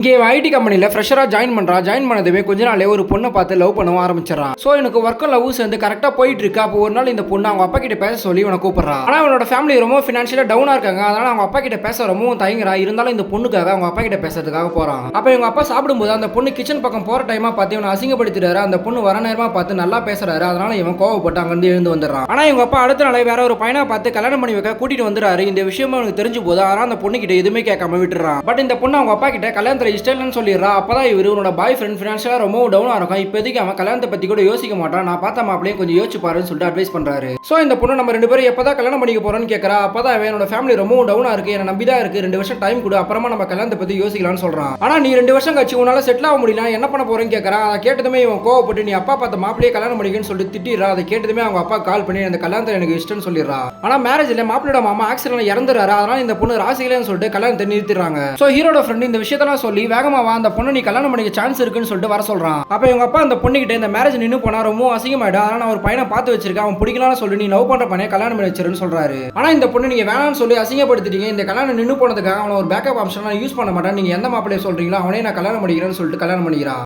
இங்கே ஐடி கம்பெனியில் ஃப்ரெஷராக ஜாயின் பண்ணுறான். ஜாயின் பண்ணதுமே கொஞ்ச நாளே ஒரு பொண்ணை பார்த்து லவ் பண்ணவும் ஆரம்பிச்சிடறான். ஸோ எனக்கு ஒர்க்கும் லவ் சேர்ந்து கரெக்டாக போயிட்டு இருக்கு. அப்போ ஒரு நாள் இந்த பொண்ணு அவங்க அப்பா கிட்ட பேச சொல்லி இவனை கூப்பிடுறான். ஆனால் அவனோட ஃபேமிலி ரொம்ப ஃபினான்ஷியலாக டவுனாக இருக்காங்க. அதனால அவங்க அப்பா கிட்ட பேச ரொம்பவும் தயங்குறா. இருந்தாலும் இந்த பொண்ணுக்காக அவங்க அப்பா கிட்ட பேசுறதுக்காக போறான். அப்போ இவங்க அப்பா சாப்பிடும்போது அந்த பொண்ணு கிச்சன் பக்கம் போற டைமா பார்த்து இவனை அசிங்கப்படுத்திடுறாரு. அந்த பொண்ணு வர நேரமா பார்த்து நல்லா பேசுறாரு. அதனால இவன் கோவப்பட்டு அங்கிருந்து எழுந்து வந்துடுறான். ஆனால் இவங்க அப்பா அடுத்த நாளே வேற ஒரு பையனை பார்த்து கல்யாணம் பண்ணி வைக்க கூட்டிட்டு வந்துறாரு. இந்த விஷயமும் அவனுக்கு தெரிஞ்சு போது. ஆனால் அந்த பொண்ணு கிட்ட எதுவுமே கேட்காம விட்டுறான். பட் இந்த பொண்ணு அவங்க அப்பா கிட்ட கல்யாணத்துல இஷ்டம் இல்லைன்னு சொல்லிடுறா. அப்பதான் இவரு உன்னோட பாய் ஃப்ரெண்ட் ஃபினான்ஷியலா ரொம்ப டவுனா இருக்கும். இப்போதைக்கு அவன் கல்யாணத்தை பத்தி கூட யோசிக்க மாட்டான். நான் பார்த்த மாப்பிளையும் கொஞ்சம் யோசிச்சு பாருன்னு சொல்லிட்டு அட்வைஸ் பண்றாரு. சோ இந்த பொண்ணு நம்ம ரெண்டு பேரும் எப்பதான் கல்யாணம் பண்ணிக்க போறோம்னு கேட்கறா. அப்பதான் என்னோட ஃபேமிலி ரொம்ப டவுனா இருக்கு, என்ன நம்பிதான் இருக்கு, 2 வருஷம் டைம் கொடு, அப்புறமா நம்ம கல்யாணத்தை பத்தி யோசிக்கலாம்னு சொல்றான். ஆனா நீ 2 வருஷம் கழிச்சு உன்னால செட்டில் ஆக முடியல, என்ன பண்ண போறேன்னு கேட்கறா. அதை கேட்டதுமே இவன் கோவப்பட்டு நீ அப்பா பார்த்த மாப்பிளையே கல்யாணம் பண்ணிக்கன்னு சொல்லிட்டு திட்டிடுறா. அதை கேட்டதுமே அவங்க அப்பா கால் பண்ணி அந்த கல்யாணத்தை எனக்கு இஷ்டம்னு சொல்லிடுறா. ஆனா மேரேஜ்ல மாப்பிளோட மாமா ஆக்சிடென்ட்ல இறந்துறாரு. அதனால இந்த பொண்ணு ராசிகளேன்னு சொல்லிட்டு கல்யாணத்தை நிறுத்திடுறாங்க. சோ ஹீரோட ஃப்ரெண்ட் இந்த விஷயத்தெல்லாம் சொல்லி வேகமா வா, அந்த பொண்ணு நீ கல்யாணம் பண்ணிக்க சான்ஸ் இருக்குன்னு சொல்லிட்டு வர சொல்றான். அப்ப இவங்க அப்பா அந்த பொண்ணுகிட்ட இந்த மேரேஜ் நின்னு போனா ரொம்ப அசிங்கமாயிடும், அதனால நான் ஒரு பையனை பார்த்து வச்சிருக்கேன், அவன் பிடிக்கலாம்னு சொல்லி நீ லவ் பண்ற பையனை கல்யாணம் பண்ணி வச்சிருன்னு சொல்றாரு. ஆனா இந்த பொண்ணு நீங்க வேணாம்னு சொல்லி அசிங்கப்படுத்திட்டீங்க, இந்த கல்யாணம் நின்னு போனதுக்காக அவன ஒரு பேக்கப் ஆப்ஷனா யூஸ் பண்ண மாட்டேன், நீங்க எந்த மாப்பிளைய சொல்றீங்களோ அவனே நான் கல்யாணம் பண்ணிக்கிறேன்னு சொல்லிட்டு கல்யாணம் பண்ணிக்கிறா.